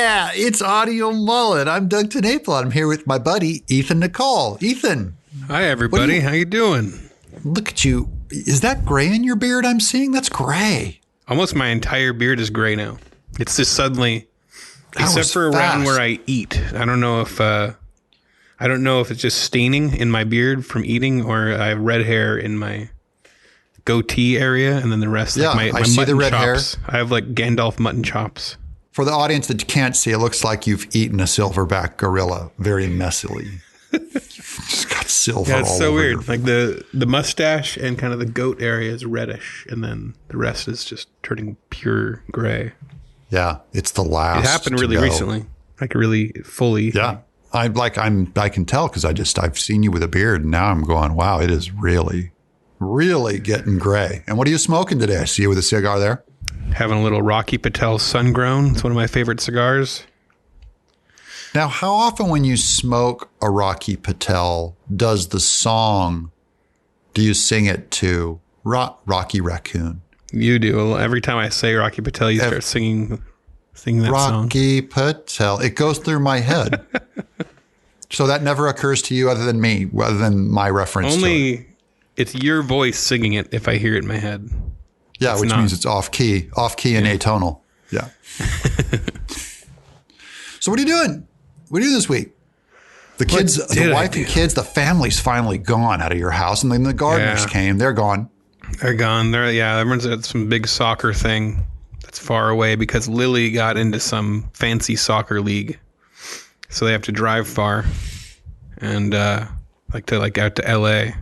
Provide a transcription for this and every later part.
Yeah, it's Audio Mullet. I'm Doug Tenaple. I'm here with my buddy, Ethan Nicole. Ethan. Hi, everybody. How you doing? Look at you. Is that gray in your beard I'm seeing? That's gray. Almost my entire beard is gray now. It's just suddenly, except for around where I eat. I don't know if it's just staining in my beard from eating, or I have red hair in my goatee area, and then the rest. Yeah, like my I see the red chops. hair. I have like Gandalf mutton chops. For the audience that can't see, it looks like you've eaten a silverback gorilla very messily. Just got silver all over. Yeah, it's so weird. Like the mustache and kind of the goat area is reddish, and then the rest is just turning pure gray. Yeah, it's the last. It happened really recently, like really fully. Yeah, I can tell because I've seen you with a beard, and now I'm going, wow, it is really getting gray. And what are you smoking today? I see you with a cigar there. Having a little Rocky Patel Sun Grown. It's one of my favorite cigars. Now, how often when you smoke a Rocky Patel does the song, do you sing it to Rocky Raccoon? You do. Well, every time I say Rocky Patel, you start singing that song. Rocky Patel. It goes through my head. So that never occurs to you other than me, other than my reference to it. It's your voice singing it if I hear it in my head. Yeah, which means it's off key and atonal. Yeah. So what are you doing? What are you doing this week? The kids, the wife and kids, the family's finally gone out of your house, and then the gardeners came. They're gone. They're gone. Everyone's at some big soccer thing that's far away because Lily got into some fancy soccer league, so they have to drive far, and out to LA.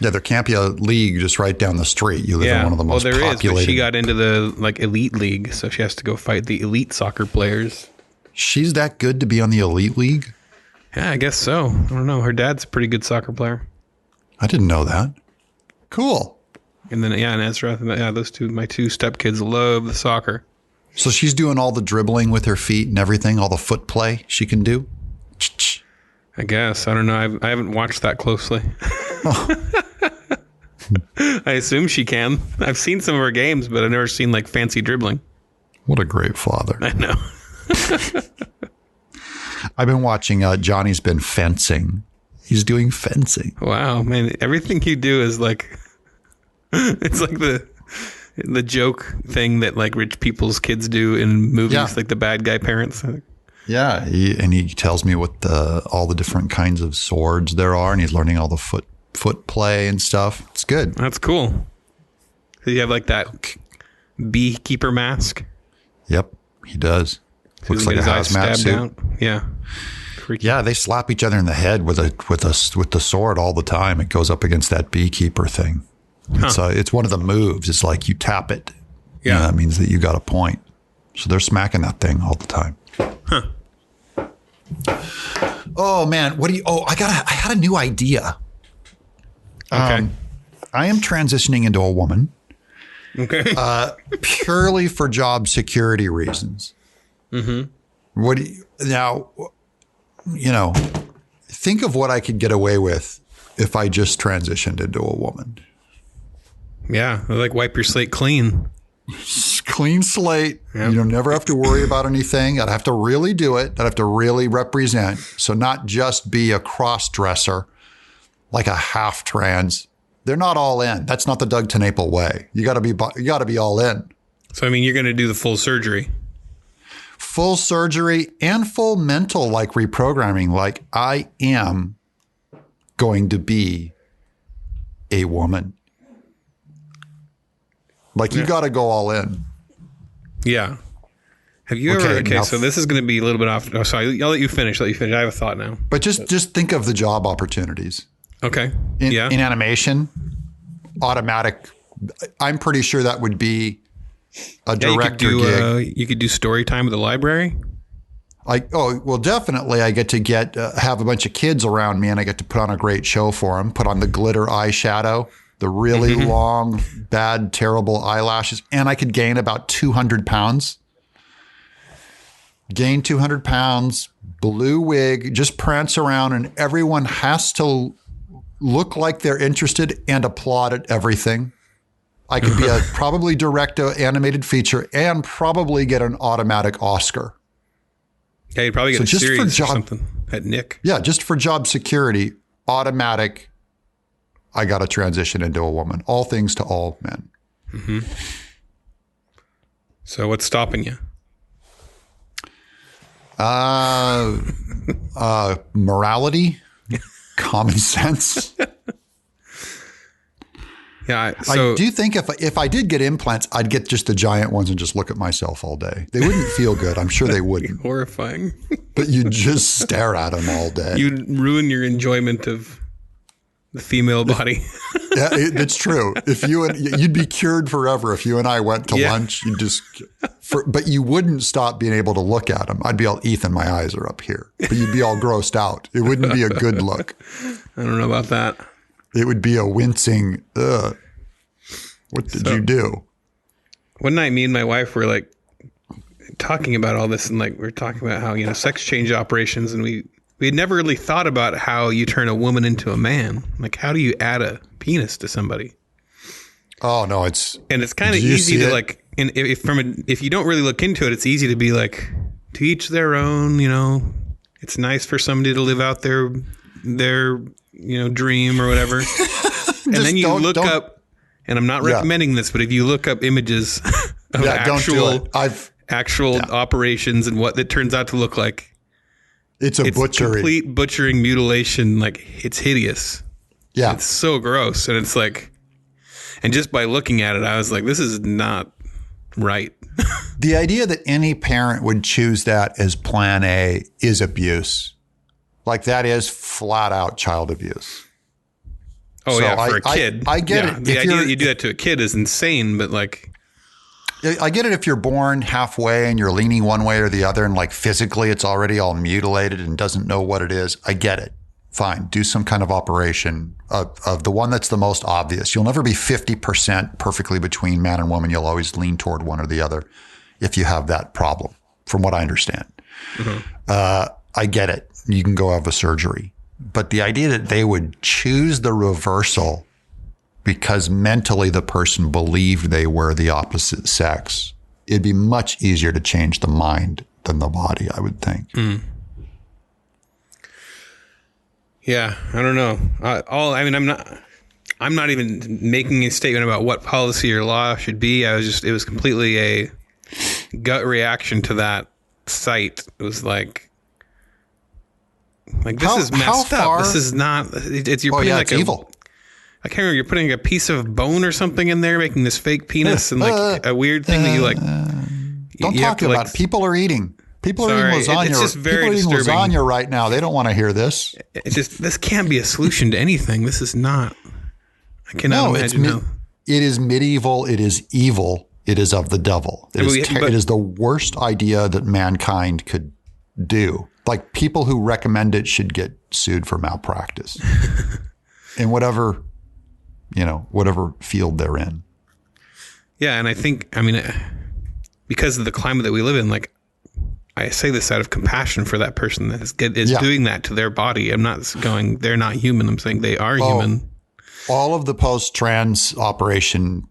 Yeah, there can't be a league just right down the street. You live in one of the most populated. Well, there is, but she got into the elite league, so she has to go fight the elite soccer players. She's that good to be on the elite league? Yeah, I guess so. I don't know. Her dad's a pretty good soccer player. I didn't know that. Cool. And then, and Ezra, those two, my two stepkids love the soccer. So she's doing all the dribbling with her feet and everything, all the foot play she can do? I guess. I don't know. I haven't watched that closely. Oh. I assume she can. I've seen some of her games, but I've never seen like fancy dribbling. What a great father. I know. I've been watching Johnny's been fencing. He's doing fencing. Wow, man. Everything you do is like, it's like the joke thing that like rich people's kids do in movies, like the bad guy parents. Yeah. He tells me what all the different kinds of swords there are, and he's learning all the foot play and stuff. It's good. That's cool. So you have like that beekeeper mask? Yep, he does. Looks like a hazmat suit. Out. Yeah. Freaky. Yeah, they slap each other in the head with the sword all the time. It goes up against that beekeeper thing. It's one of the moves. It's like you tap it. Yeah, that means that you got a point. So they're smacking that thing all the time. Huh. Oh man, I had a new idea. Okay. I am transitioning into a woman. Okay. Purely for job security reasons. Mm-hmm. Think of what I could get away with if I just transitioned into a woman. Yeah. Like wipe your slate clean. Clean slate. Yep. You don't never have to worry about anything. I'd have to really do it. I'd have to really represent. So not just be a cross-dresser, like a half trans. They're not all in. That's not the Doug Tenaple way. You got to be all in. So I mean, you're going to do the full surgery. Full surgery and full mental reprogramming. Like I am going to be a woman. You got to go all in. Yeah. Have you ever? Okay, so this is going to be a little bit off. Oh, sorry. I'll let you finish. I have a thought now. But just think of the job opportunities. Okay. In animation, automatic. I'm pretty sure that would be a director gig. You could do story time at the library. Definitely. I get to have a bunch of kids around me, and I get to put on a great show for them. Put on the glitter eyeshadow, the really long, bad, terrible eyelashes, and I could gain about 200 pounds. Gain 200 pounds, blue wig, just prance around, and everyone has to look like they're interested and applaud at everything. I could be probably direct an animated feature and probably get an automatic Oscar. Yeah, you'd probably get a series or something at Nick. Yeah, just for job security, automatic, I got to transition into a woman. All things to all men. Mm-hmm. So what's stopping you? Morality, common sense. Yeah, I do think if I did get implants, I'd get just the giant ones and just look at myself all day. They wouldn't feel good. I'm sure they wouldn't. Horrifying. But you'd just stare at them all day. You'd ruin your enjoyment of the female body. Yeah, it's true. You'd be cured forever if you and I went to lunch. But you wouldn't stop being able to look at them. I'd be all, Ethan, my eyes are up here. But you'd be all grossed out. It wouldn't be a good look. I don't know about that. It would be a wincing, ugh. What did you do? One night, me and my wife were like talking about all this, and like we were talking about how, sex change operations, and we had never really thought about how you turn a woman into a man. Like, how do you add a penis to somebody? Oh no, it's kind of easy to like, and if you don't really look into it, it's easy to be like, to each their own. It's nice for somebody to live out their dream or whatever. And then you look up, and I'm not recommending this, but if you look up images of actual operations and what it turns out to look like, it's complete butchering, mutilation. Like, it's hideous. Yeah. It's so gross. And it's like, and just by looking at it, I was like, this is not right. The idea that any parent would choose that as plan A is abuse. Like, that is flat out child abuse. Oh, so yeah, for a kid. I get it. The idea that you do that to a kid is insane, but like, I get it if you're born halfway and you're leaning one way or the other and like physically it's already all mutilated and doesn't know what it is. I get it. Fine. Do some kind of operation of the one that's the most obvious. You'll never be 50% perfectly between man and woman. You'll always lean toward one or the other if you have that problem, from what I understand. Mm-hmm. I get it. You can go have a surgery. But the idea that they would choose the reversal because mentally the person believed they were the opposite sex, it'd be much easier to change the mind than the body, I would think. Mm. Yeah, I don't know. I'm not even making a statement about what policy or law should be. It was completely a gut reaction to that site. It was like this is messed up. This is not. You're putting like evil. I can't remember. You're putting a piece of bone or something in there, making this fake penis, and like a weird thing that you like. Don't talk about it. People are eating. People are eating lasagna. It's just very people are eating disturbing. Lasagna right now. They don't want to hear this. This can't be a solution to anything. This is not. I cannot imagine. It is medieval. It is evil. It is of the devil. It is the worst idea that mankind could do. Like, people who recommend it should get sued for malpractice in whatever field they're in. Yeah. And I think, because of the climate that we live in, like, I say this out of compassion for that person that is doing that to their body. I'm not going, they're not human. I'm saying they are human. All of the post-trans operation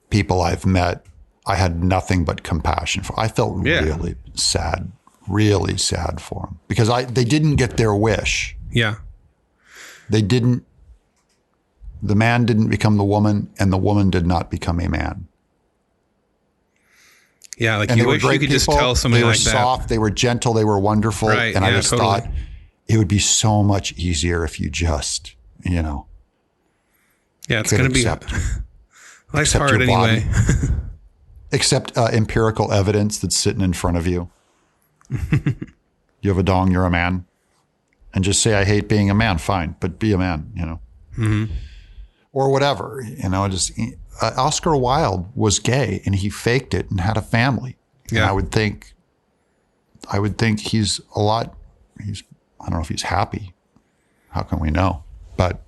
people I've met, I had nothing but compassion for. I felt really sad for them because they didn't get their wish. Yeah. The man didn't become the woman and the woman did not become a man. Yeah. Like, you wish you could just tell somebody like that. They were soft, they were gentle, they were wonderful. Right, and I just thought it would be so much easier if you just, Yeah, it's going to be, life's hard anyway. Except empirical evidence that's sitting in front of you. You have a dong, you're a man. And just say, I hate being a man. Fine, but be a man, Mm-hmm. Or whatever, just Oscar Wilde was gay and he faked it and had a family. Yeah. And I would think he's I don't know if he's happy. How can we know? But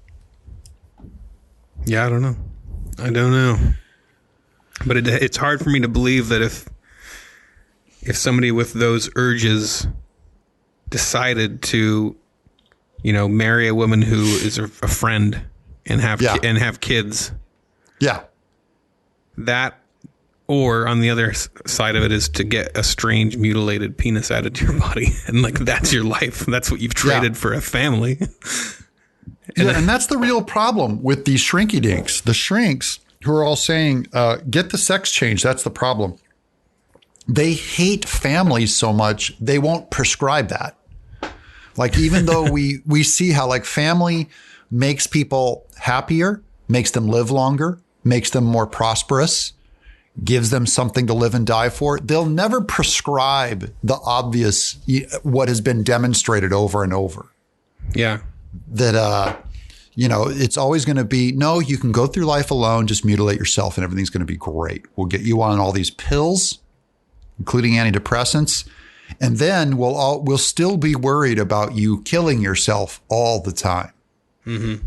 yeah, I don't know. But it's hard for me to believe that if somebody with those urges decided to, marry a woman who is a friend and have kids. Yeah. That Or on the other side of it is to get a strange mutilated penis added to your body. And like, that's your life. That's what you've traded for a family. And that's the real problem with these shrinky dinks. The shrinks who are all saying, get the sex change. That's the problem. They hate families so much, they won't prescribe that. Like, even though we see how like family makes people happier, makes them live longer, makes them more prosperous, gives them something to live and die for, they'll never prescribe the obvious, what has been demonstrated over and over. Yeah. That, it's always going to be, no, you can go through life alone, just mutilate yourself and everything's going to be great. We'll get you on all these pills, including antidepressants. And then we'll still be worried about you killing yourself all the time. Mm-hmm.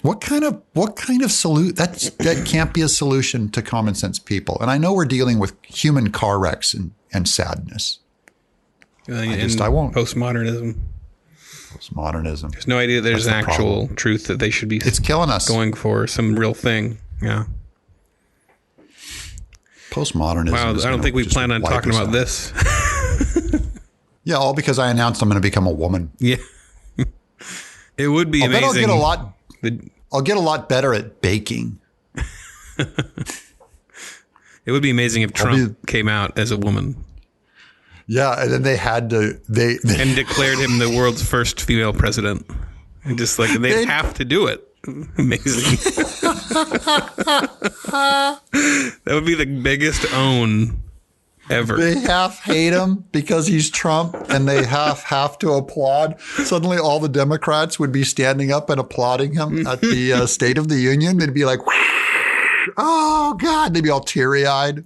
What kind of solution? That can't be a solution to common sense people. And I know we're dealing with human car wrecks and sadness. I won't. Postmodernism. There's no idea there's an actual truth that they should be. It's killing us. Going for some real thing. Yeah. Postmodernism. Wow, I don't think we plan on talking about this. Yeah, all because I announced I'm going to become a woman. Yeah. It would be amazing. I'll get a lot better at baking. It would be amazing if Trump came out as a woman. Yeah, and then they had to and declared him the world's first female president. And just like they'd have to do it. Amazing. That would be the biggest own ever. They half hate him because he's Trump, and they have to applaud. Suddenly, all the Democrats would be standing up and applauding him at the State of the Union. They'd be like, "Oh God!" They'd be all teary-eyed.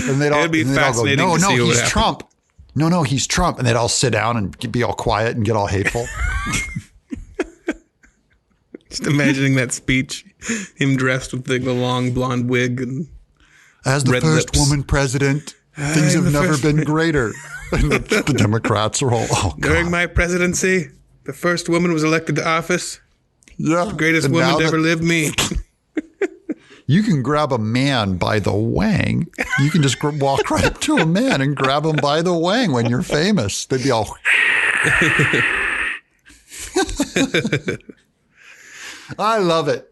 And it'd be fascinating to see what he's Trump. No, he's Trump. And they'd all sit down and be all quiet and get all hateful. Just imagining that speech, him dressed with the long blonde wig and as the first woman president, things have never been greater. And the Democrats are all, oh God. During my presidency, the first woman was elected to office. Yeah. The greatest woman to ever live, me. You can grab a man by the wang. You can just walk right up to a man and grab him by the wang when you're famous. They'd be all. I love it.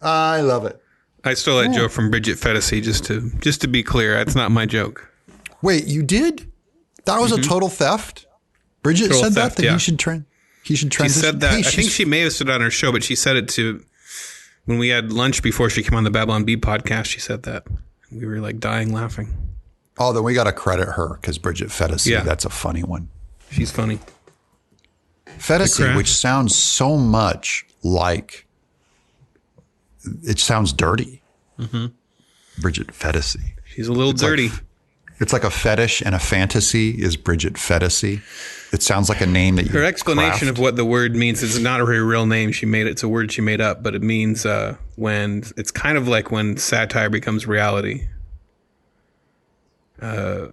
I stole that joke from Bridget Fetisi, just to be clear. That's not my joke. Wait, you did? That was a total theft? Bridget said that he should transition. She said that. I think she may have said it on her show, but she said it to when we had lunch before she came on the Babylon Bee podcast. She said that. We were like dying laughing. Oh, then we got to credit her because Bridget Fetisi, that's a funny one. She's funny. Fetisi, which sounds so much like, it sounds dirty. Mm-hmm. Bridget Fetisi. She's a little dirty. It's like a fetish and a fantasy is Bridget Fetisi. It sounds like a name that you Her explanation craft. of what the word means is not her real name. She made it. It's a word she made up, but it means when it's kind of like when satire becomes reality. I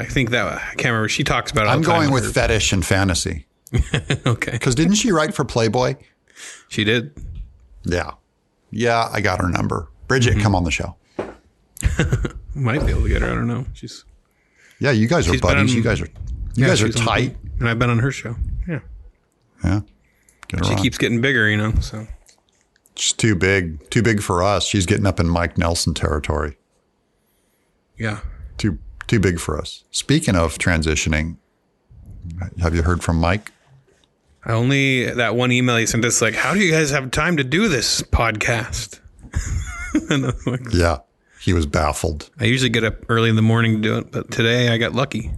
think that I can't remember. She talks about it. I'm going with fetish and fantasy. Okay. Because didn't she write for Playboy? She did. Yeah. Yeah, I got her number. Bridget, come on the show. Might be able to get her. I don't know. Yeah, you guys are buddies. You guys are tight. And I've been on her show. Yeah. Yeah. She keeps getting bigger, so. She's too big for us. She's getting up in Mike Nelson territory. Yeah. Too big for us. Speaking of transitioning, have you heard from Mike? Only that one email he sent us like, how do you guys have time to do this podcast? And I was like, yeah, he was baffled. I usually get up early in the morning to do it, but today I got lucky.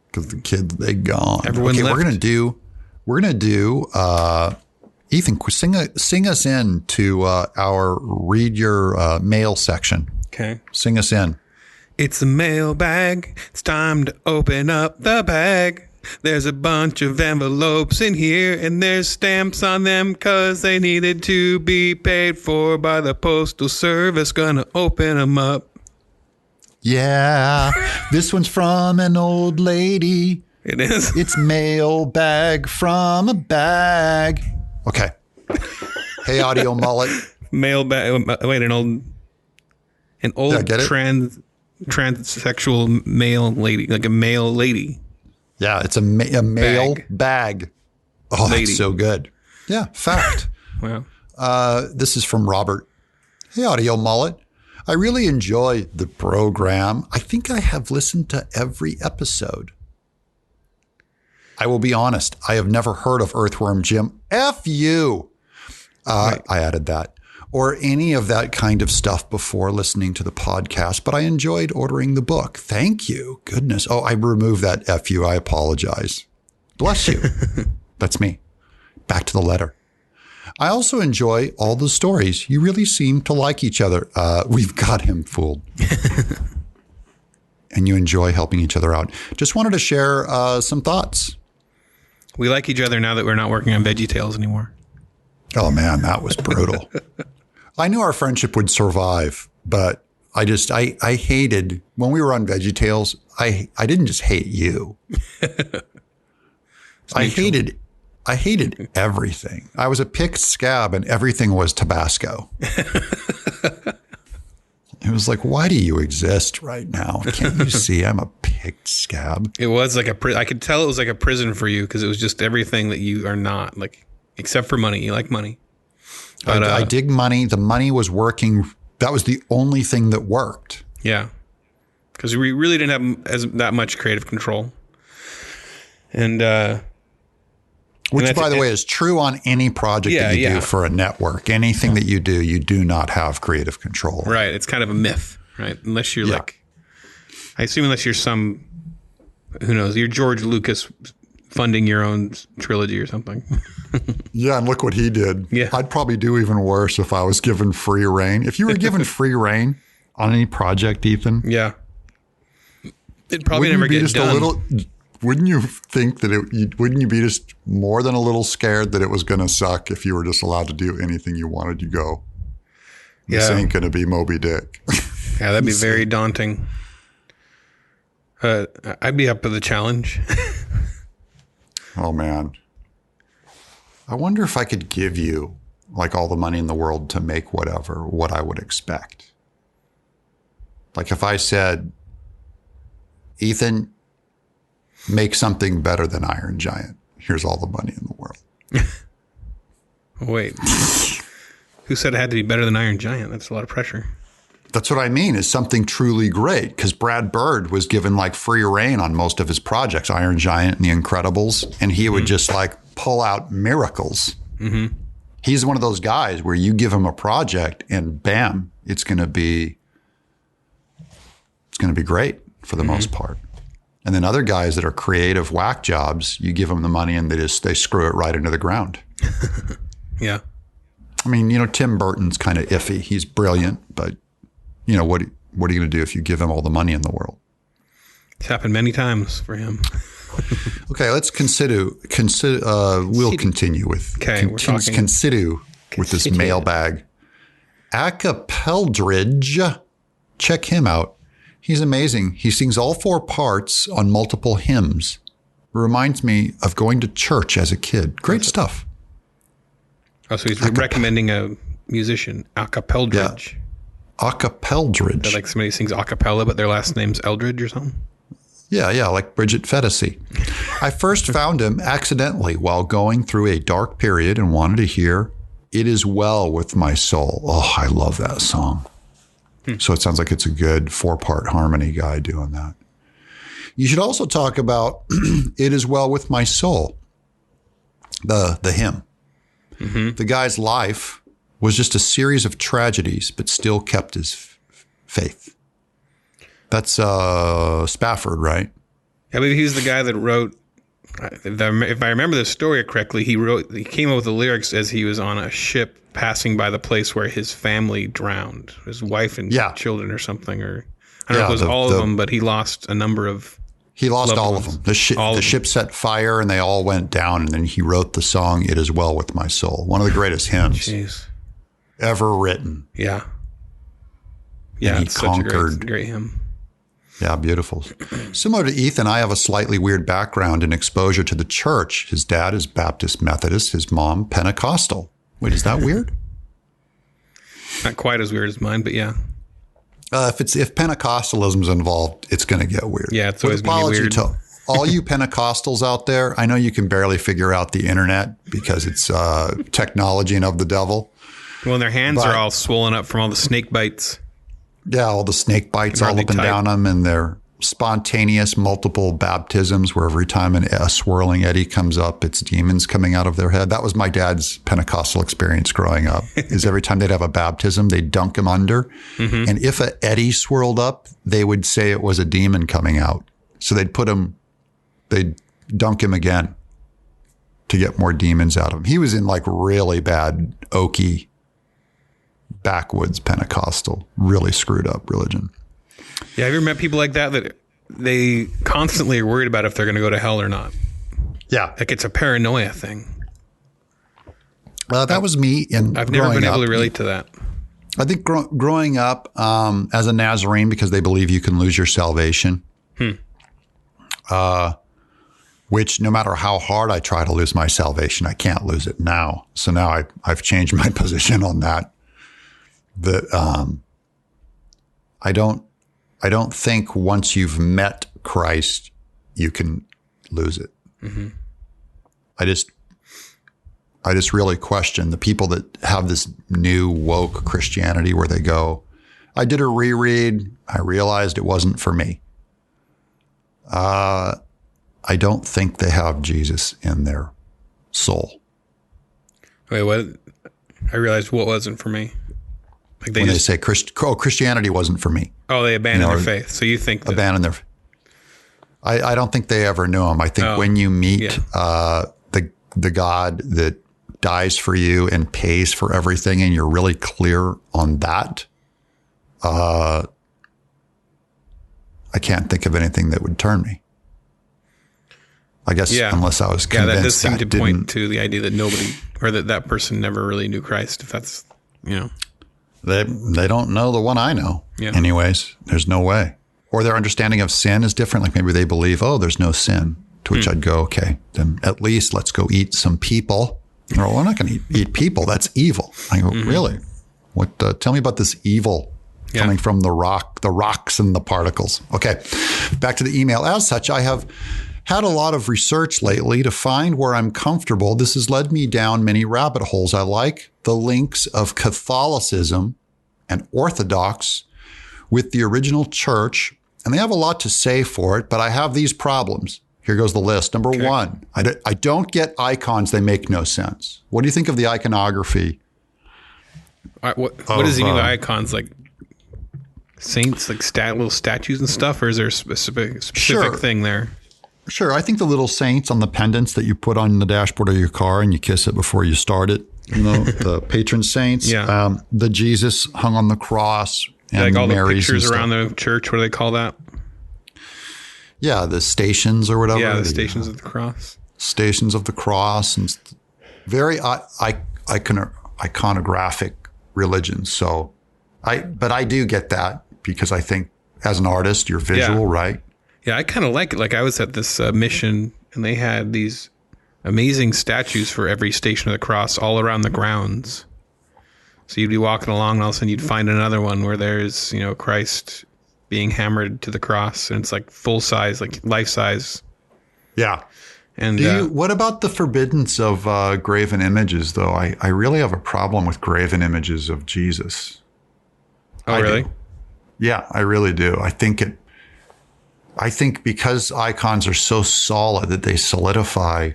Because the kids, they gone. Everyone left. We're gonna do Ethan, sing us in to our read your mail section. Okay. Sing us in. It's a mailbag. It's time to open up the bag. There's a bunch of envelopes in here, and there's stamps on them because they needed to be paid for by the Postal Service. Gonna open them up. Yeah, this one's from an old lady. It is. It's mailbag from a bag. Okay. Hey, Audio Mullet. Mailbag. Wait, an old... An old transsexual male lady, like a male lady. Yeah, it's a male bag. Oh, lady. That's so good. Yeah, fact. Wow. This is from Robert. Hey, Audio Mullet. I really enjoy the program. I think I have listened to every episode. I will be honest. I have never heard of Earthworm Jim. F you. Right. I added that. Or any of that kind of stuff before listening to the podcast, but I enjoyed ordering the book. Thank you. Goodness. Oh, I removed that F you. I apologize. Bless you. That's me. Back to the letter. I also enjoy all the stories. You really seem to like each other. We've got him fooled. And you enjoy helping each other out. Just wanted to share some thoughts. We like each other now that we're not working on VeggieTales anymore. Oh, man, that was brutal. I knew our friendship would survive, but I hated when we were on VeggieTales. I didn't just hate you. I hated everything. I was a picked scab and everything was Tabasco. It was like, why do you exist right now? Can't you see I'm a picked scab? It was like I could tell it was like a prison for you because it was just everything that you are not, like, except for money. You like money. But, I dig money. The money was working. That was the only thing that worked. Yeah. Because we really didn't have that much creative control. And which, by the way, is true on any project that you do for a network. Anything that you do not have creative control. Right. It's kind of a myth, right? Unless you're like, I assume unless you're some, who knows, you're George Lucas funding your own trilogy or something. Yeah, and look what he did. Yeah. I'd probably do even worse if I was given free reign. If you were given free reign on any project, Ethan. Yeah. It'd probably never get done. Wouldn't you think that wouldn't you be just more than a little scared that it was going to suck if you were just allowed to do anything you wanted? You go, this ain't going to be Moby Dick. Yeah, that'd be very daunting. I'd be up for the challenge. Oh, man. I wonder if I could give you like all the money in the world to make what I would expect. Like if I said, Ethan, make something better than Iron Giant. Here's all the money in the world. Wait. Who said it had to be better than Iron Giant? That's a lot of pressure. That's what I mean, is something truly great. Because Brad Bird was given like free reign on most of his projects, Iron Giant and The Incredibles. And he would just like pull out miracles. Mm-hmm. He's one of those guys where you give him a project and bam, it's going to be great for the most part. And then other guys that are creative whack jobs, you give them the money and they screw it right into the ground. Yeah. I mean, Tim Burton's kind of iffy. He's brilliant, but what are you going to do if you give him all the money in the world? It's happened many times for him. Okay, let's consider. We'll continue with. Okay, we're talking. Consider with this mailbag. Acapeldridge, check him out. He's amazing. He sings all 4 parts on multiple hymns. Reminds me of going to church as a kid. Great stuff. Oh, so he's recommending a musician, Acapeldridge. Yeah. Acapeldridge. They're like somebody sings a cappella, but their last name's Eldridge or something? Yeah, like Bridget Fetisi. I first found him accidentally while going through a dark period and wanted to hear It Is Well With My Soul. Oh, I love that song. So it sounds like it's a good 4-part harmony guy doing that. You should also talk about It Is Well With My Soul, the hymn. Mm-hmm. The guy's life was just a series of tragedies, but still kept his faith. That's Spafford, right? I believe he's the guy that wrote, if I remember the story correctly, he came up with the lyrics as he was on a ship passing by the place where his family drowned, his wife and children or something. Or I don't know if it was all of them, but he lost a number of. He lost all of them. The ship set fire and they all went down. And then he wrote the song, It Is Well With My Soul. One of the greatest hymns ever written. Yeah. Yeah, it's conquered. Such a great hymn. Yeah, beautiful. Similar to Ethan, I have a slightly weird background and exposure to the church. His dad is Baptist Methodist, his mom Pentecostal. Wait, is that weird? Not quite as weird as mine, but yeah. If Pentecostalism's involved, it's going to get weird. Yeah, it's always going to be weird. To all you Pentecostals out there, I know you can barely figure out the internet because it's technology and of the devil. Well, their hands are all swollen up from all the snake bites. Yeah, all the snake bites all up and down them, and their spontaneous multiple baptisms where every time a swirling eddy comes up, it's demons coming out of their head. That was my dad's Pentecostal experience growing up, is every time they'd have a baptism, they'd dunk him under. Mm-hmm. And if an eddy swirled up, they would say it was a demon coming out. So they'd dunk him again to get more demons out of him. He was in like really bad, oaky, backwoods Pentecostal, really screwed up religion. Yeah, have you ever met people like that they constantly are worried about if they're going to go to hell or not? Yeah. Like it's a paranoia thing. That was me. I've never been able to relate to that. I think growing up as a Nazarene, because they believe you can lose your salvation, which no matter how hard I try to lose my salvation, I can't lose it now. So now I've changed my position on that. I don't think once you've met Christ, you can lose it. Mm-hmm. I just really question the people that have this new woke Christianity where they go, I did a reread. I realized it wasn't for me. I don't think they have Jesus in their soul. Wait, what? I realized what wasn't for me. Like they say Christianity wasn't for me. Oh, they abandoned their faith. So you think abandoned their? I don't think they ever knew him. I think when you meet the God that dies for you and pays for everything, and you're really clear on that, I can't think of anything that would turn me. I guess unless I was convinced. Yeah, that does seem to point to the idea that nobody or that person never really knew Christ. If that's They don't know the one I know. Yeah. Anyways, there's no way. Or their understanding of sin is different. Like maybe they believe, there's no sin. To which I'd go, okay, then at least let's go eat some people. Or we're not going to eat people. That's evil. I go, really? What? Tell me about this evil coming from the rocks and the particles. Okay, back to the email. As such, I have had a lot of research lately to find where I'm comfortable. This has led me down many rabbit holes. I like the links of Catholicism and Orthodox with the original church, and they have a lot to say for it, but I have these problems. Here goes the list. Number one, I don't get icons. They make no sense. What do you think of the iconography? What does he mean by icons? Like saints, like little statues and stuff, or is there a specific thing there? Sure. I think the little saints on the pendants that you put on the dashboard of your car and you kiss it before you start it, the patron saints, the Jesus hung on the cross, and like all Mary's the pictures around the church. What do they call that? Yeah, the stations or whatever. Yeah, the stations of the cross. Stations of the cross, and very iconographic religion. So, but I do get that because I think as an artist, you're visual, right? Yeah, I kind of like it. Like I was at this mission, and they had these amazing statues for every station of the cross all around the grounds. So you'd be walking along, and all of a sudden you'd find another one where there's, Christ being hammered to the cross, and it's like full size, like life size. Yeah. And what about the forbiddance of graven images, though? I really have a problem with graven images of Jesus. Oh, really? Yeah, I really do. I think because icons are so solid that they solidify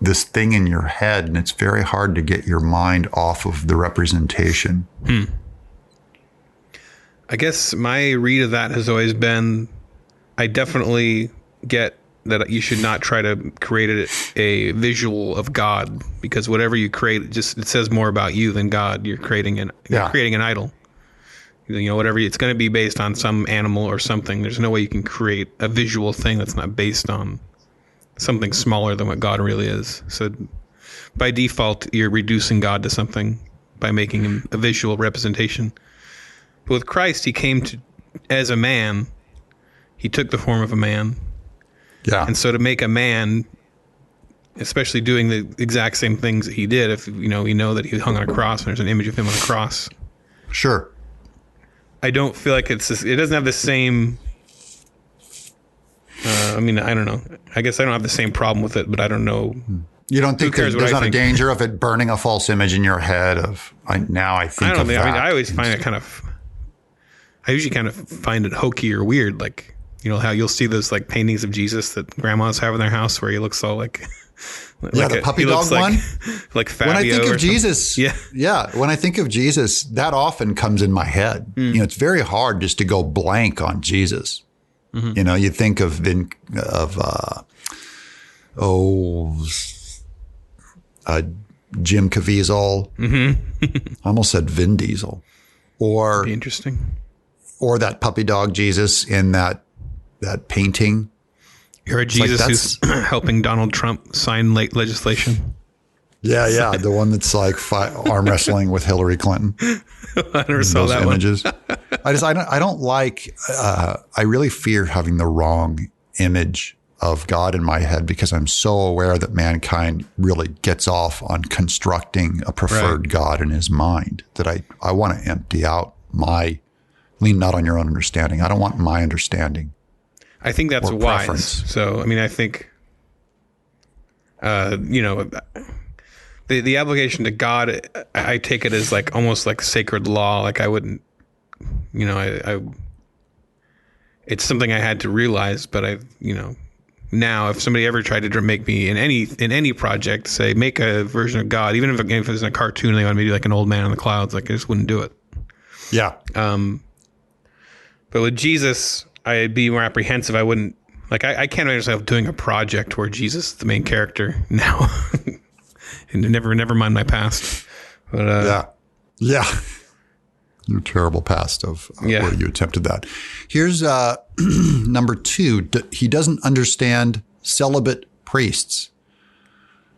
this thing in your head, and it's very hard to get your mind off of the representation. I guess my read of that has always been, I definitely get that you should not try to create a visual of God, because whatever you create, it says more about you than God. You're creating an idol. Whatever, it's going to be based on some animal or something. There's no way you can create a visual thing that's not based on something smaller than what God really is. So by default, you're reducing God to something by making him a visual representation. But with Christ, he came as a man. He took the form of a man. Yeah. And so to make a man, especially doing the exact same things that he did, if we know that he hung on a cross and there's an image of him on a cross. Sure. I don't feel like it doesn't have the same. I mean, I don't know. I guess I don't have the same problem with it, but I don't know. You don't think there's not a danger of it burning a false image in your head of I think of that. I mean, I always find it I usually kind of find it hokey or weird. Like, how you'll see those like paintings of Jesus that grandmas have in their house where he looks all like the puppy dog one. Like Fabio. When I think of Jesus, yeah. When I think of Jesus, that often comes in my head. It's very hard just to go blank on Jesus. Mm-hmm. You think of Jim Caviezel. Mm-hmm. I almost said Vin Diesel. Or be interesting. Or that puppy dog Jesus in that painting. You're a Jesus who's helping Donald Trump sign late legislation. Yeah, the one that's like arm wrestling with Hillary Clinton. I never saw that images. I don't like. I really fear having the wrong image of God in my head because I'm so aware that mankind really gets off on constructing a preferred God in his mind that I want to empty out lean not on your own understanding. I don't want my understanding. I think that's wise. Preference. So, I mean, I think, the application to God, I take it as like almost like sacred law. Like I wouldn't, it's something I had to realize, but now if somebody ever tried to make me in any project, say, make a version of God, even if it was in a cartoon, they wanted me to do like an old man in the clouds, like I just wouldn't do it. Yeah. But with Jesus, I'd be more apprehensive. I wouldn't I can't imagine myself doing a project where Jesus is the main character now. And never mind my past. But yeah. Your terrible past of where you attempted that. Here's number 2. He doesn't understand celibate priests.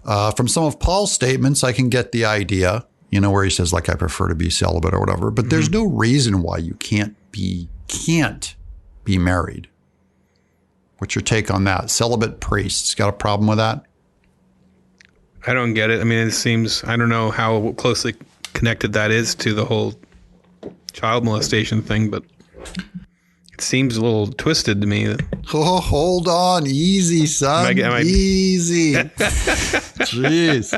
From some of Paul's statements, I can get the idea, where he says, like, I prefer to be celibate or whatever. But there's no reason why you can't be married. What's your take on that? Celibate priests, got a problem with that? I don't get it. I mean, it seems, I don't know how closely connected that is to the whole child molestation thing, but it seems a little twisted to me. Oh, hold on. Easy, son. Easy. Jeez.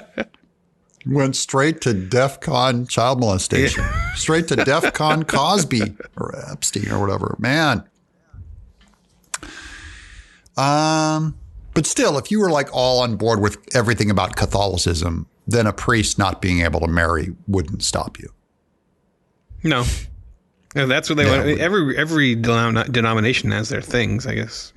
Went straight to DEFCON child molestation. Yeah. Straight to DEFCON Cosby or Epstein or whatever. Man. But still, if you were like all on board with everything about Catholicism, then a priest not being able to marry wouldn't stop you. No. That's what they want. Every denomination has their things, I guess,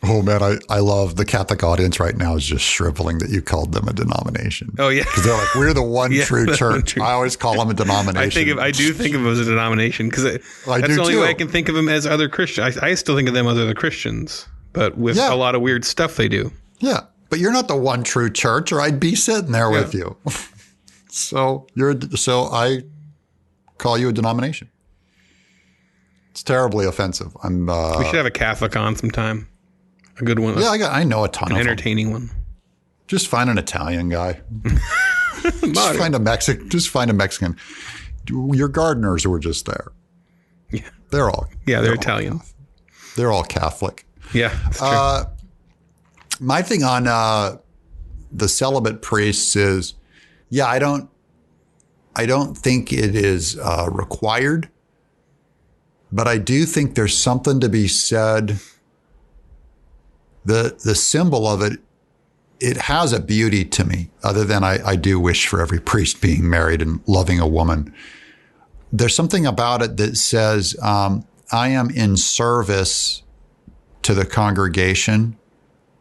Oh, man, I love the Catholic audience right now is just shriveling that you called them a denomination. Oh, yeah. Because they're like, we're the one true church. True. I always call them a denomination. I do think of them as a denomination because that's the only way I can think of them as other Christians. I still think of them as other Christians, but with a lot of weird stuff they do. Yeah, but you're not the one true church or I'd be sitting there with you. So I call you a denomination. It's terribly offensive. We should have a Catholic on sometime. A good one. Yeah, I know a ton of them. An entertaining one. Just find an Italian guy. Just find a Mexican. Your gardeners who were just there. Yeah. They're Italian. They're all Catholic. Yeah, that's true. My thing on the celibate priests is, I don't think it is required, but I do think there's something to be said. The symbol of it has a beauty to me, other than I do wish for every priest being married and loving a woman. There's something about it that says, I am in service to the congregation.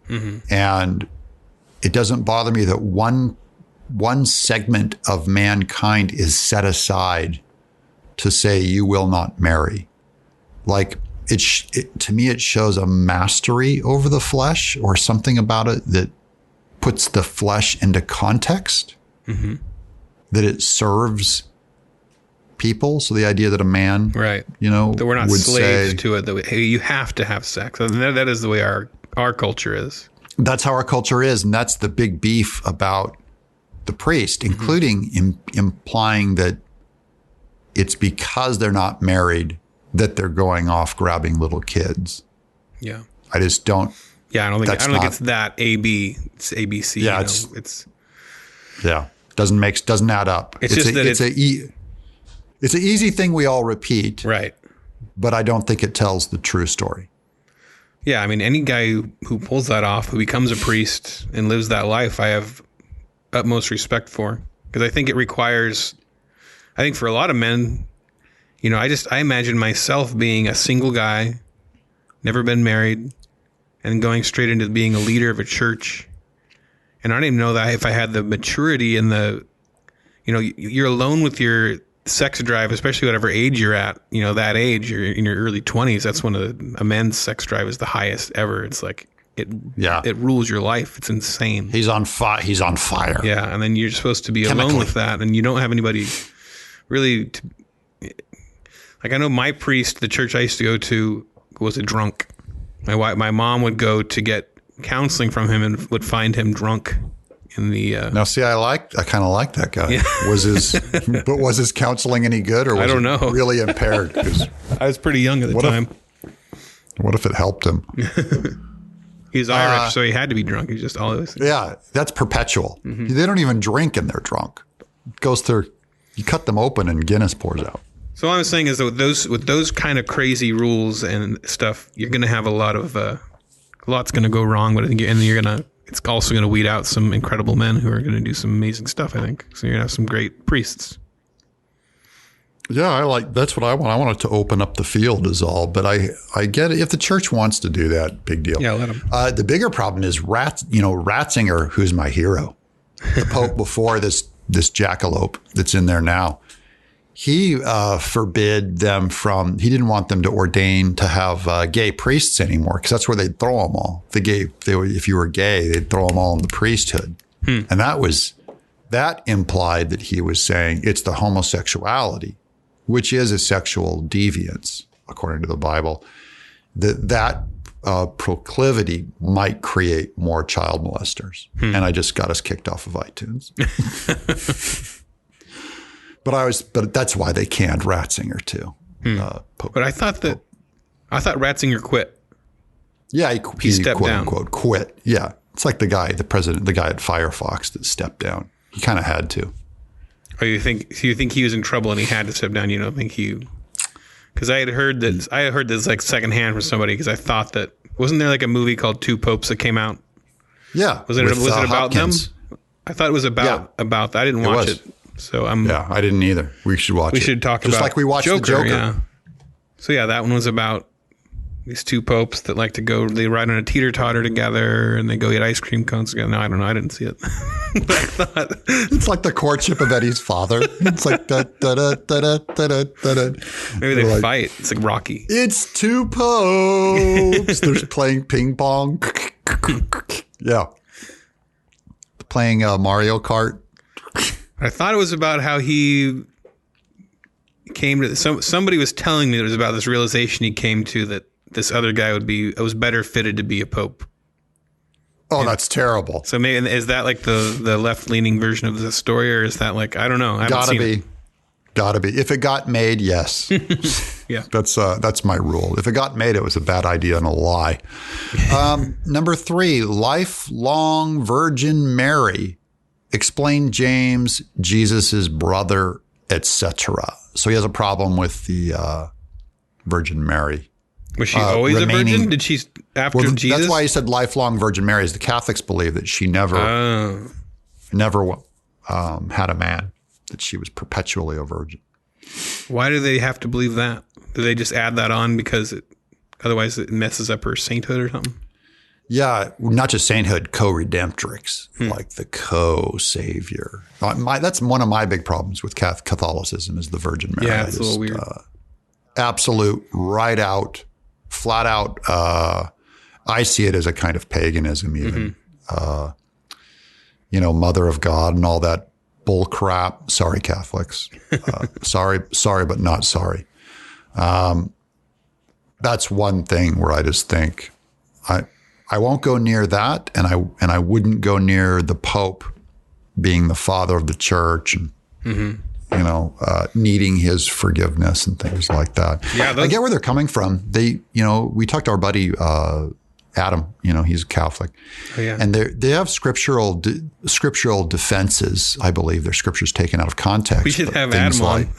Mm-hmm. And it doesn't bother me that one segment of mankind is set aside to say, you will not marry. Like, to me, it shows a mastery over the flesh or something about it that puts the flesh into context, that it serves people. So the idea that a man, that we're not would slaves say, to it, that you have to have sex. That is the way our culture is. That's how our culture is. And that's the big beef about the priest, including implying that it's because they're not married that they're going off grabbing little kids. Yeah. I just don't. Yeah, I don't think it's that AB. It's ABC. Yeah, doesn't add up. It's an easy thing we all repeat. Right. But I don't think it tells the true story. Yeah, I mean, any guy who pulls that off, who becomes a priest and lives that life, I have utmost respect for. Because I think it requires, I think for a lot of men, you know, I imagine myself being a single guy, never been married, and going straight into being a leader of a church. And I don't even know that if I had the maturity and you're alone with your sex drive, especially whatever age you're at, you know, that age, you're in your early 20s. That's when a man's sex drive is the highest ever. It's like, it rules your life. It's insane. He's on fire. Yeah. And then you're supposed to be alone with that. And you don't have anybody really like, I know my priest, the church I used to go to, was a drunk. My mom would go to get counseling from him and would find him drunk in the Now see, I kind of like that guy. Yeah. Was his counseling any good, or was it really impaired? 'Cause I was pretty young at the time. What if it helped him? He's Irish, so he had to be drunk. He's just always. Yeah, that's perpetual. Mm-hmm. They don't even drink and they're drunk. It goes through. You cut them open and Guinness pours out. So all I'm saying is that with those kind of crazy rules and stuff, you're going to have a lot's going to go wrong, but it's also going to weed out some incredible men who are going to do some amazing stuff, I think. So you're going to have some great priests. Yeah, that's what I want. I want it to open up the field is all, but I get it. If the church wants to do that, big deal. Yeah, let them. The bigger problem is Ratzinger, who's my hero, the Pope before this jackalope that's in there now. He forbid them he didn't want them to ordain to have gay priests anymore, because that's where they'd throw them all. If you were gay, they'd throw them all in the priesthood. And that implied that he was saying it's the homosexuality, which is a sexual deviance, according to the Bible, that proclivity might create more child molesters. And I just got us kicked off of iTunes. But that's why they canned Ratzinger too. But I thought Ratzinger quit. Yeah, he stepped quote down. Unquote quit. Yeah, it's like the guy at Firefox that stepped down. He kind of had to. Oh, you think he was in trouble and he had to step down? You don't think he? Because I had heard this like secondhand from somebody, because I thought that wasn't there like a movie called Two Popes that came out? Yeah, was it about them? I thought it was about that. I didn't watch it. So I didn't either. We should watch it. We should talk just about like we watched the Joker. Yeah. So yeah, that one was about these two popes that like to go. They ride on a teeter-totter together and they go eat ice cream cones together. No, I don't know. I didn't see it. But I thought it's like the courtship of Eddie's father. It's like da da da da da da da. Maybe they fight. It's like Rocky. It's two popes. They're playing ping pong. Yeah, playing Mario Kart. I thought it was about how he came to somebody was telling me it was about this realization he came to that this other guy was better fitted to be a pope. Oh, that's terrible. So maybe is that like the left leaning version of the story, or is that like, I don't know. I haven't seen it. Gotta be. If it got made, yes. Yeah. That's my rule. If it got made, it was a bad idea and a lie. Number 3, lifelong Virgin Mary. Explain James, Jesus's brother, etc. So he has a problem with the Virgin Mary. Was she always a virgin? Did she after Jesus? That's why he said lifelong Virgin Mary. Is the Catholics believe that she never had a man, that she was perpetually a virgin. Why do they have to believe that? Do they just add that on because otherwise it messes up her sainthood or something? Yeah, not just sainthood, co-redemptrix, like the co-savior. That's one of my big problems with Catholicism is the Virgin Mary. Yeah, it's a little weird. Absolute, right out, flat out. I see it as a kind of paganism even. Mother of God and all that bull crap. Sorry, Catholics. Sorry, but not sorry. That's one thing where I just think I won't go near that, and I wouldn't go near the Pope being the father of the church. And needing his forgiveness and things like that. Yeah, I get where they're coming from. We talked to our buddy Adam. He's a Catholic, and they have scriptural defenses. I believe their scriptures taken out of context. We should have Adam on.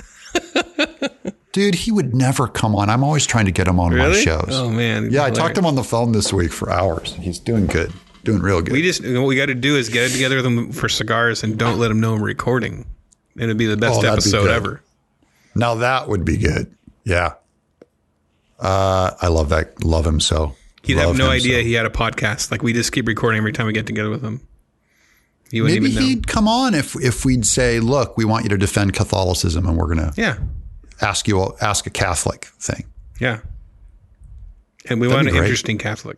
Dude, he would never come on. I'm always trying to get him on my shows. Oh man, yeah, I talked to him on the phone this week for hours. He's doing good, doing real good. What we got to do is get together with him for cigars and don't let him know I'm recording. And it'd be the best episode ever. Now that would be good. Yeah. I love that. Love him so. He'd have no idea he had a podcast. Like we just keep recording every time we get together with him. He wouldn't even know. Maybe he'd come on if we'd say, look, we want you to defend Catholicism and we're going to ask a Catholic thing. Yeah. And we want an interesting Catholic.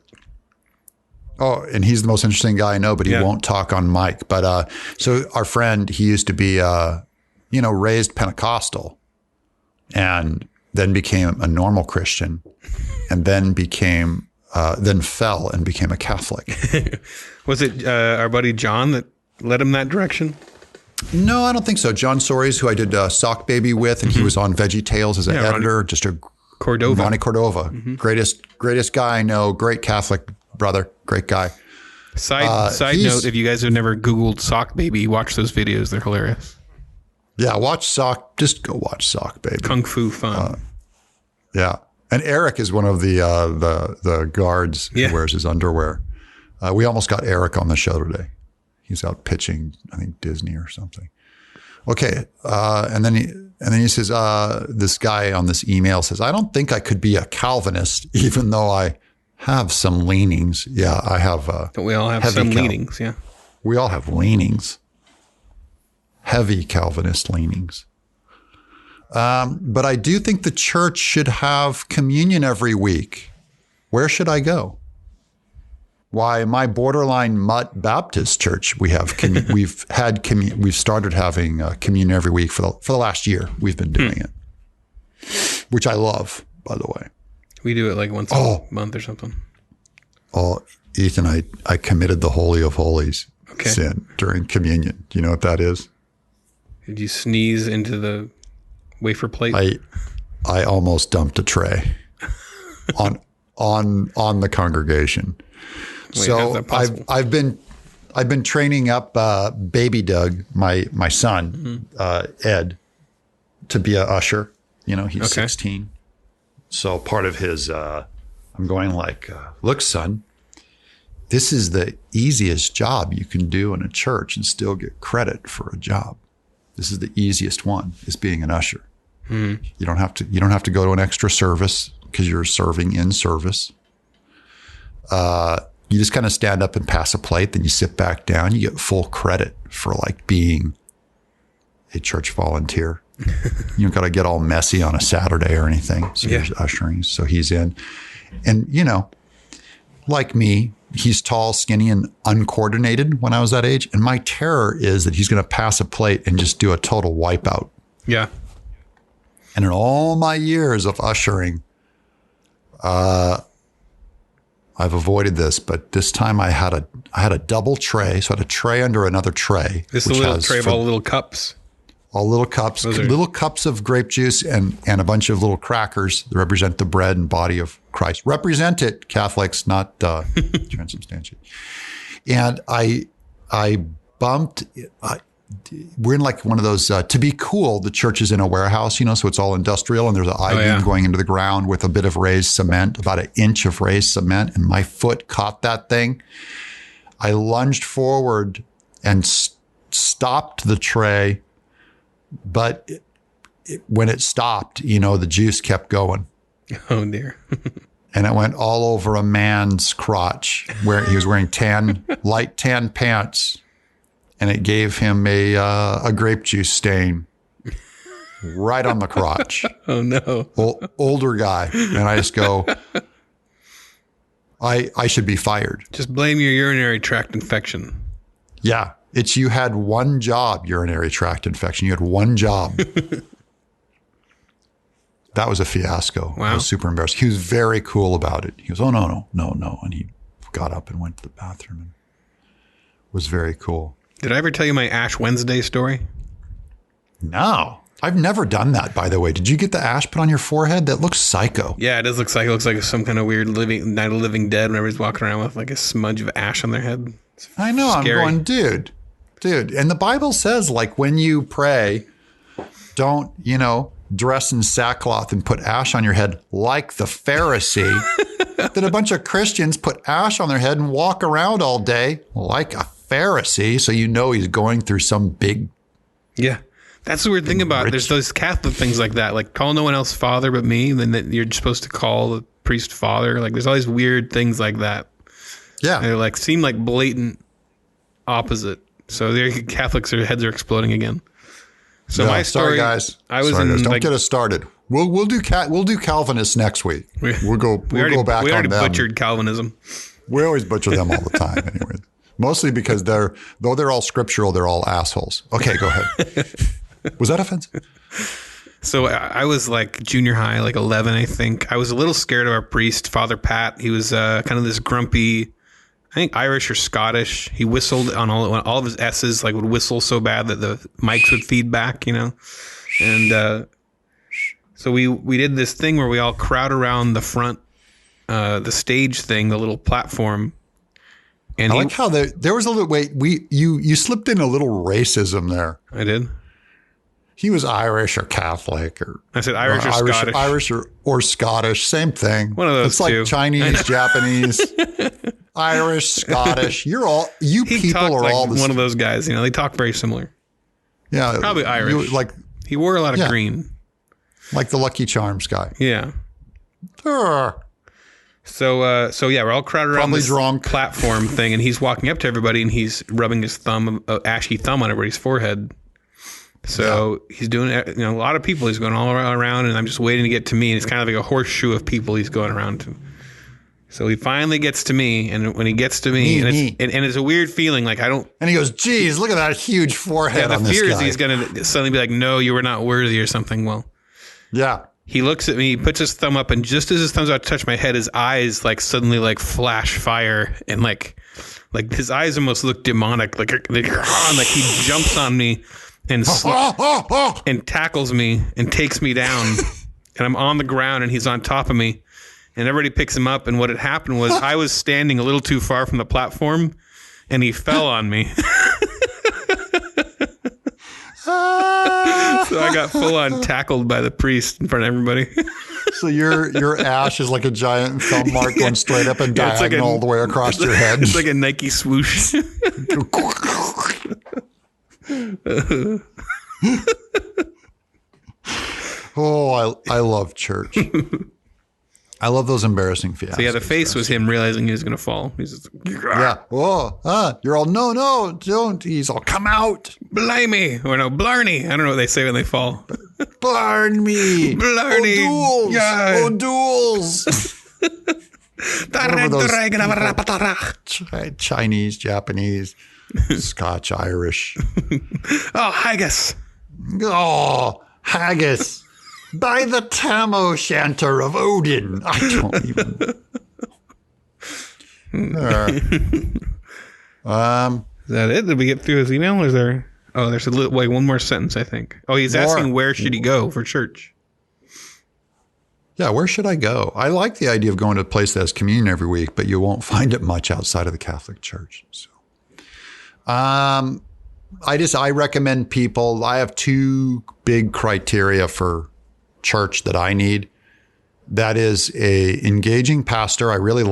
Oh, and he's the most interesting guy I know, but he won't talk on mic. But so our friend, he used to be, raised Pentecostal and then became a normal Christian and then then fell and became a Catholic. Was it our buddy John that led him that direction? No, I don't think so. John Soares, who I did Sock Baby with, and he was on Veggie Tales as an editor. Ronnie Cordova, greatest guy I know. Great Catholic brother, great guy. Side note: if you guys have never Googled Sock Baby, watch those videos. They're hilarious. Yeah, just go watch Sock Baby. Kung Fu fun. Yeah, and Eric is one of the guards who wears his underwear. We almost got Eric on the show today. He's out pitching, I think, Disney or something. Okay. And then he says, this guy on this email says, I don't think I could be a Calvinist, even though I have some leanings. Yeah, I have. Don't we all have some leanings? Yeah. We all have leanings. Heavy Calvinist leanings. But I do think the church should have communion every week. Where should I go? Why, my borderline mutt Baptist church, we've started having communion every week for the last year. We've been doing it, which I love, by the way. We do it like once a month or something. Oh, Ethan, I committed the Holy of Holies sin during communion. Do you know what that is? Did you sneeze into the wafer plate? I almost dumped a tray on the congregation. Wait, so I've been training up baby Doug, my son, Ed, to be a usher. He's 16. So part of his, I'm going like, look, son, this is the easiest job you can do in a church and still get credit for a job. This is the easiest one, is being an usher. You don't have to go to an extra service because you're serving in service. You just kind of stand up and pass a plate, then you sit back down. You get full credit for like being a church volunteer. You don't got to get all messy on a Saturday or anything. So you're ushering. So he's in. And, like me, he's tall, skinny, and uncoordinated when I was that age. And my terror is that he's going to pass a plate and just do a total wipeout. Yeah. And in all my years of ushering, I've avoided this, but this time I had a double tray. So I had a tray under another tray. This is a little tray of all little cups. All little cups, little cups of grape juice and a bunch of little crackers that represent the bread and body of Christ. Represent it, Catholics, not transubstantiate. And I bumped. We're in like one of those, to be cool, the church is in a warehouse, so it's all industrial and there's an I-beam going into the ground with a bit of raised cement, about an inch of raised cement. And my foot caught that thing. I lunged forward and stopped the tray. But when it stopped, the juice kept going. Oh, dear. And it went all over a man's crotch where he was wearing light tan pants. And it gave him a grape juice stain right on the crotch. Oh, no. Older guy. And I just go, I should be fired. Just blame your urinary tract infection. Yeah. You had one job, urinary tract infection. You had one job. That was a fiasco. Wow. I was super embarrassed. He was very cool about it. He goes, oh, no. And he got up and went to the bathroom and was very cool. Did I ever tell you my Ash Wednesday story? No. I've never done that, by the way. Did you get the ash put on your forehead? That looks psycho. Yeah, it does look psycho. It looks like some kind of weird Night of the Living Dead whenever he's walking around with like a smudge of ash on their head. I know. Scary. I'm going, dude. And the Bible says, like, when you pray, don't, dress in sackcloth and put ash on your head like the Pharisee. That a bunch of Christians put ash on their head and walk around all day like a Pharisee. So he's going through some big. Yeah. That's the weird thing about it. There's those Catholic things like that, like call no one else father but me. Then that you're supposed to call the priest father. Like there's all these weird things like that. Yeah. They like seem like blatant opposite. So their Catholics, their heads are exploding again. So my story, sorry guys. Don't get us started. We'll do Calvinists next week. We'll go back on them. We already butchered Calvinism. We always butcher them all the time, anyway. Mostly because though they're all scriptural, they're all assholes. Okay, go ahead. Was that offensive? So I was like junior high, like 11, I think. I was a little scared of our priest, Father Pat. He was kind of this grumpy, I think Irish or Scottish. He whistled on all of his S's, like would whistle so bad that the mics would feed back, And so we did this thing where we all crowd around the front, the stage thing, the little platform. And I like how there was a little you slipped in a little racism there. I did. He was Irish or Catholic, or I said Irish or Scottish. Irish or Scottish, same thing. One of those It's like two. Chinese, Japanese, Irish, Scottish. People are like all one of those guys. They talk very similar. Yeah, probably Irish. He wore a lot of green, like the Lucky Charms guy. Yeah. Sure. So yeah, we're all crowded around this platform thing, and he's walking up to everybody, and he's rubbing his ashy thumb on everybody's forehead. So he's doing, a lot of people. He's going all around, and I'm just waiting to get to me. And it's kind of like a horseshoe of people he's going around to. So he finally gets to me, and when he gets to me, and it's a weird feeling, like I don't. And he goes, "Geez, look at that huge forehead on this guy." The fear is he's going to suddenly be like, "No, you were not worthy," or something. Well, yeah. He looks at me, he puts his thumb up, and just as his thumb's about to touch my head, his eyes suddenly flash fire, and like his eyes almost look demonic, like he jumps on me and and tackles me and takes me down, and I'm on the ground and he's on top of me, and everybody picks him up. And what had happened was I was standing a little too far from the platform, and he fell on me. So I got full on tackled by the priest in front of everybody. So your ash is like a giant thumb mark going straight up and diagonal all the way across your head. It's like a Nike swoosh. Oh, I love church. I love those embarrassing fiascos. So yeah, the face was him realizing he was going to fall. He's just yeah. Oh, you're all, no, don't. He's all, come out. Blimey. Or no, blarney. I don't know what they say when they fall. Blarney. Blarney. O'Douls. Yeah. O'Douls. Chinese, Japanese, Scotch, Irish. Oh, haggis. Oh, haggis. By the tam o' shanter of Odin. I don't even. Is that it? Did we get through his email? Or is there? Oh, there's one more sentence, I think. Oh, he's asking where should he go for church? Yeah, where should I go? I like the idea of going to a place that has communion every week, but you won't find it much outside of the Catholic Church. So, I recommend people. I have two big criteria for church that I need. That is a engaging pastor I really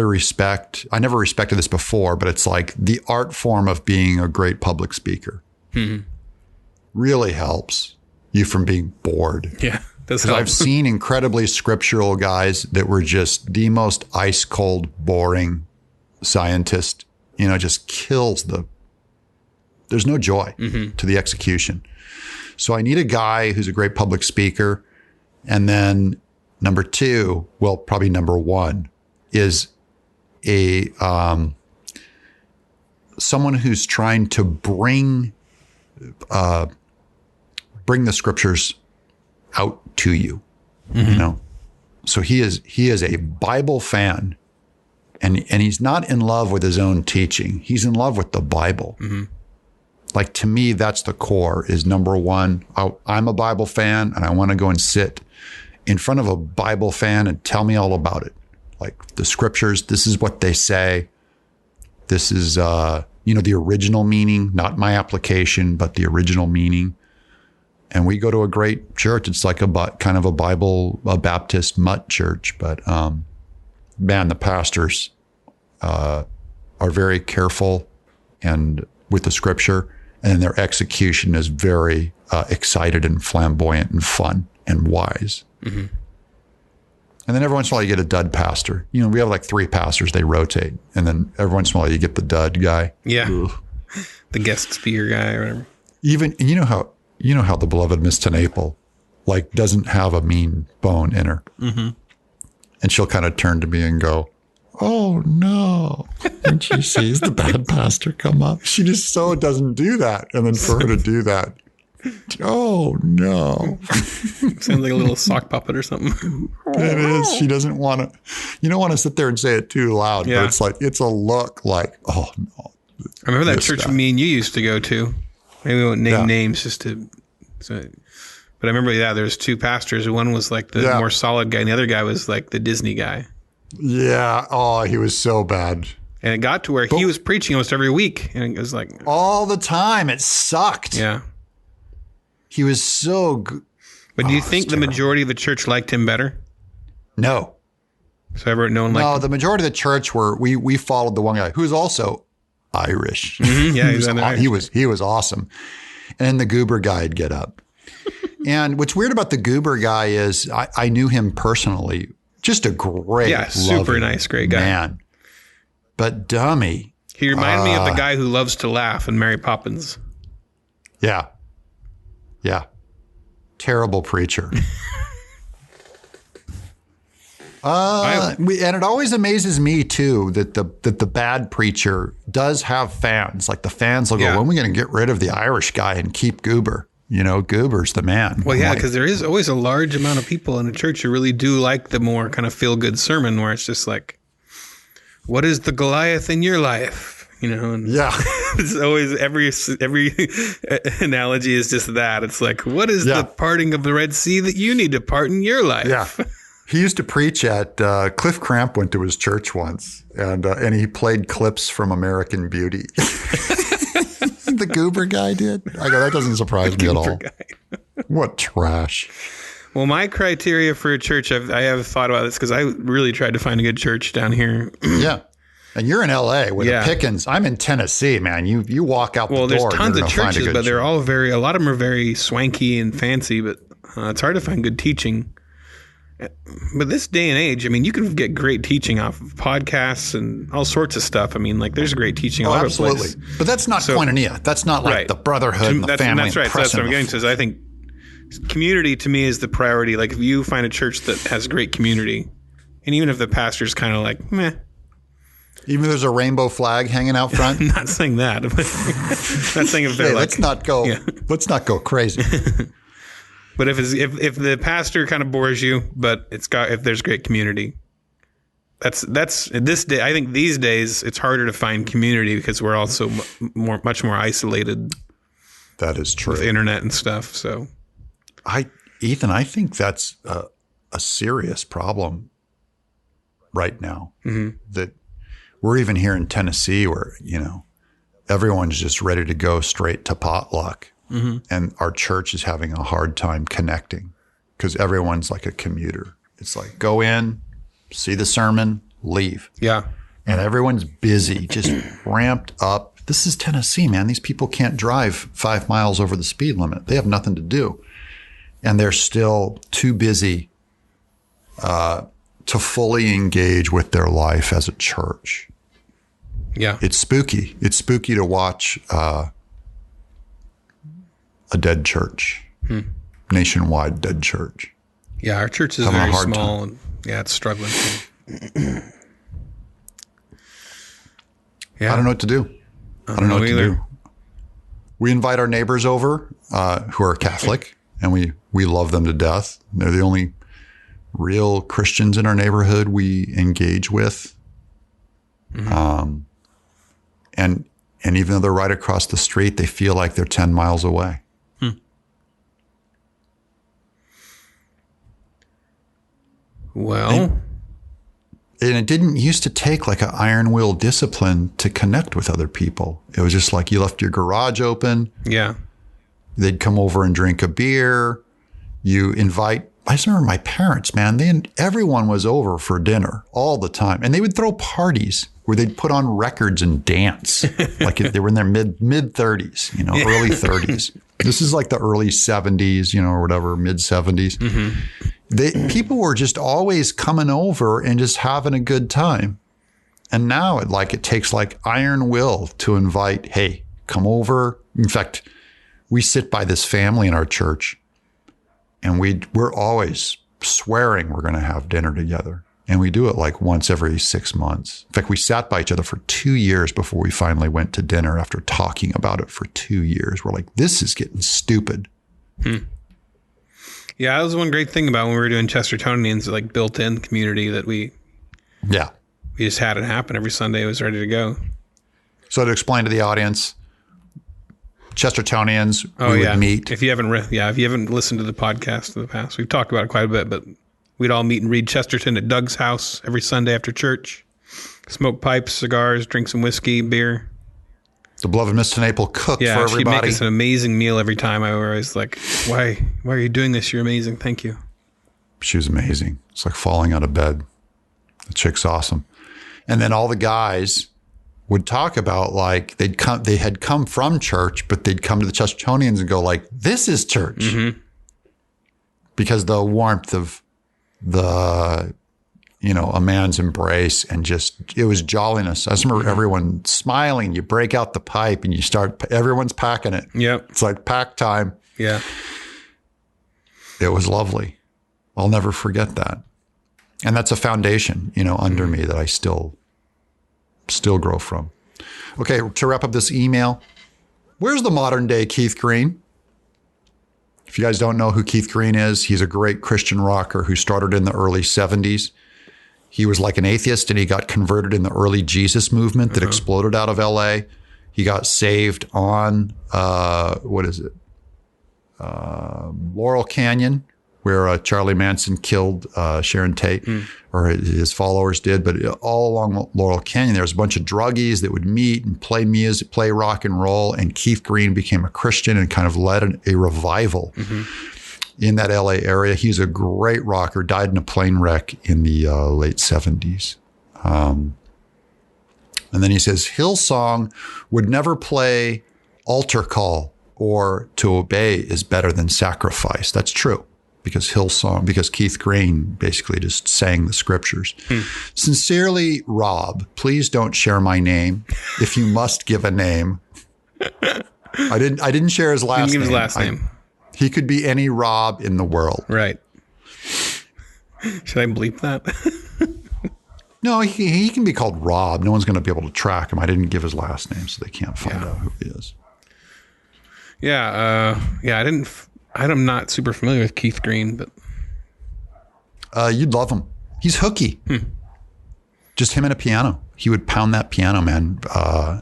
respect. I never respected this before, but it's like the art form of being a great public speaker. Mm-hmm. Really helps you from being bored. Yeah, because I've seen incredibly scriptural guys that were just the most ice cold, boring scientist, just kills there's no joy to the execution. So I need a guy who's a great public speaker. And then number two, well, probably number one, is someone who's trying to bring the scriptures out to you. Mm-hmm. So he is a Bible fan, and he's not in love with his own teaching. He's in love with the Bible. Mm-hmm. Like, to me, that's the core is number one, I'm a Bible fan and I want to go and sit in front of a Bible fan and tell me all about it. Like the scriptures, this is what they say. This is, the original meaning, not my application, but the original meaning. And we go to a great church. It's like kind of a Baptist mutt church. But man, the pastors are very careful and with the scripture, and their execution is very excited and flamboyant and fun and wise. Mm-hmm. And then every once in a while you get a dud pastor. We have like 3 pastors, they rotate. And then every once in a while you get the dud guy. Yeah. Ugh. The guest speaker guy or whatever. And you know how the beloved Miss Tenaple like doesn't have a mean bone in her. Mm-hmm. And she'll kind of turn to me and go, "Oh no." When she sees the bad pastor come up, she just so doesn't do that. And then for her to do that, oh no. Sounds like a little sock puppet or something. It is. She doesn't want to, you don't want to sit there and say it too loud, but it's like, it's a look like, oh no. I remember that church me and you used to go to. Maybe we won't name names just to, but I remember, there's 2 pastors. One was like the more solid guy and the other guy was like the Disney guy. Yeah. Oh, he was so bad. And it got to where he was preaching almost every week. And it was like all the time. It sucked. Yeah. He was so good. But do you think the majority of the church liked him better? No. So no one liked him? The majority of the church we followed the one guy who's also Irish. Mm-hmm. Yeah, he was awesome. And the goober guy would get up. And what's weird about the goober guy is I knew him personally. Just a great, super nice, great guy. Man. But dummy. He reminded me of the guy who loves to laugh in Mary Poppins. Yeah. Yeah. Terrible preacher. And it always amazes me too that the bad preacher does have fans. Like the fans will go, when are we going to get rid of the Irish guy and keep Goober? Goober's the man. Well, because there is always a large amount of people in a church who really do like the more kind of feel good sermon where it's just like, what is the Goliath in your life? And it's always every analogy is just that. It's like, what is the parting of the Red Sea that you need to part in your life? Yeah. He used to preach at Cliff Cramp went to his church once, and he played clips from American Beauty. The goober guy did. I go, that doesn't surprise me at all. What trash. Well, my criteria for a church, I have thought about this because I really tried to find a good church down here. Yeah. And you're in LA with the Pickens. I'm in Tennessee, man. You walk out the door. Well, there's tons of churches, but they're all a lot of them are very swanky and fancy, but it's hard to find good teaching. But this day and age, you can get great teaching off of podcasts and all sorts of stuff. There's great teaching all over the place. Absolutely. But that's not koinonia. That's not like the brotherhood and the family. That's right. So that's what I'm getting to. Is I think community to me is the priority. Like if you find a church that has great community, and even if the pastor's kind of like, meh. Even if there's a rainbow flag hanging out front? I'm not saying that. Not saying if they're let's not go crazy. But if the pastor kind of bores you, but if there's great community, that's this day. I think these days it's harder to find community because we're also much more isolated. That is true. With internet and stuff. So, Ethan, I think that's a serious problem right now. Mm-hmm. That we're even here in Tennessee where everyone's just ready to go straight to potluck. Mm-hmm. And our church is having a hard time connecting because everyone's like a commuter. It's like go in, see the sermon, leave. Yeah. And everyone's busy, just ramped up. This is Tennessee, man. These people can't drive 5 miles over the speed limit. They have nothing to do. And they're still too busy to fully engage with their life as a church. Yeah. It's spooky. It's spooky to watch a dead church, nationwide dead church. Yeah, our church is very small, and it's struggling. I don't know what to do. I don't know what to do. We invite our neighbors over who are Catholic, and we love them to death. They're the only real Christians in our neighborhood we engage with. Mm-hmm. And And even though they're right across the street, they feel like they're 10 miles away. Well, and it didn't used to take like an iron will discipline to connect with other people. It was just like you left your garage open. Yeah. They'd come over and drink a beer. You invite, I just remember my parents, man, everyone was over for dinner all the time. And they would throw parties where they'd put on records and dance. Like they were in their mid 30s, early 30s. This is like the early 70s, or whatever, mid 70s. People were just always coming over and just having a good time. And now it takes like iron will to invite, hey, come over. In fact, we sit by this family in our church and we're always swearing we're going to have dinner together. And we do it like once every 6 months. In fact, we sat by each other for 2 years before we finally went to dinner after talking about it for 2 years. We're like, this is getting stupid. Yeah, that was one great thing about when we were doing Chestertonians, like built-in community that we just had it happen every Sunday. It was ready to go. So to explain to the audience, Chestertonians, we would meet. If you haven't listened to the podcast in the past, we've talked about it quite a bit, but we'd all meet and read Chesterton at Doug's house every Sunday after church, smoke pipes, cigars, drink some whiskey, beer. The beloved Miss Tenaple cooked for everybody. She'd make us an amazing meal every time. I was like, why are you doing this? You're amazing. Thank you. She was amazing. It's like falling out of bed. The chick's awesome. And then all the guys would talk about like they had come from church, but they'd come to the Chestertonians and go like, this is church. Because the warmth of the, a man's embrace and just, it was jolliness. I just remember everyone smiling. You break out the pipe and everyone's packing it. Yep. It's like pack time. Yeah. It was lovely. I'll never forget that. And that's a foundation, under me that I still grow from. Okay. To wrap up this email, where's the modern day Keith Green? If you guys don't know who Keith Green is, he's a great Christian rocker who started in the early 70s. He was like an atheist and he got converted in the early Jesus movement that exploded out of LA. He got saved on, Laurel Canyon, where Charlie Manson killed Sharon Tate, or his followers did. But all along Laurel Canyon, there was a bunch of druggies that would meet and play music, play rock and roll. And Keith Green became a Christian and kind of led a revival in that LA area. He's a great rocker, died in a plane wreck in the late 70s. And then he says, Hillsong would never play altar call or to obey is better than sacrifice. That's true. Because Keith Green basically just sang the scriptures. Sincerely, Rob, please don't share my name. If you must give a name. I didn't share his last name. Didn't give his last name. He could be any Rob in the world. Right. Should I bleep that? No, he can be called Rob. No one's going to be able to track him. I didn't give his last name, so they can't find out who he is. Yeah. I'm not super familiar with Keith Green, but you'd love him. He's hooky. Just him and a piano. He would pound that piano, man,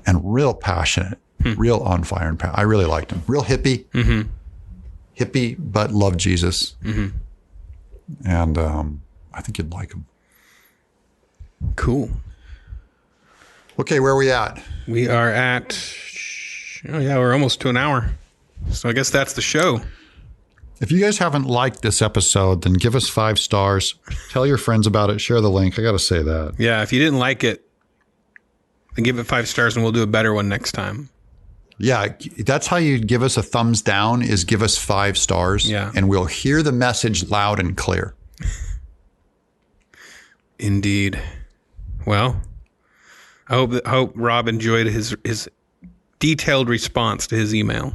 and real passionate, real on fire and I really liked him. Real hippie. Hippie, but loved Jesus. And I think you'd like him. Cool. Okay, where are we at? We are at, we're almost to an hour. So I guess that's the show. If you guys haven't liked this episode, then give us 5 stars. Tell your friends about it. Share the link. I got to say that. Yeah, if you didn't like it, then give it 5 stars and we'll do a better one next time. Yeah, that's how you give us a thumbs down is give us 5 stars. Yeah. And we'll hear the message loud and clear. Indeed. Well, I hope Rob enjoyed his detailed response to his email.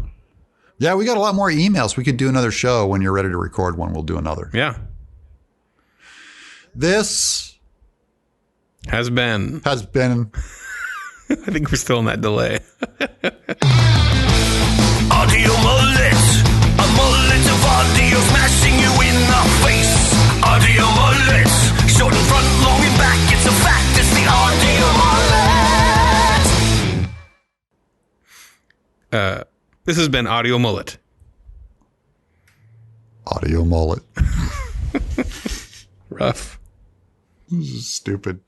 Yeah, we got a lot more emails. We could do another show. When you're ready to record one, we'll do another. Yeah. This has been. I think we're still in that delay. Audio mullet. A mullet of audio smashing you in the face. Audio mullet. Short in front, long in back. It's a fact. It's the audio mullet. This has been Audio Mullet. Audio Mullet. Rough. This is stupid.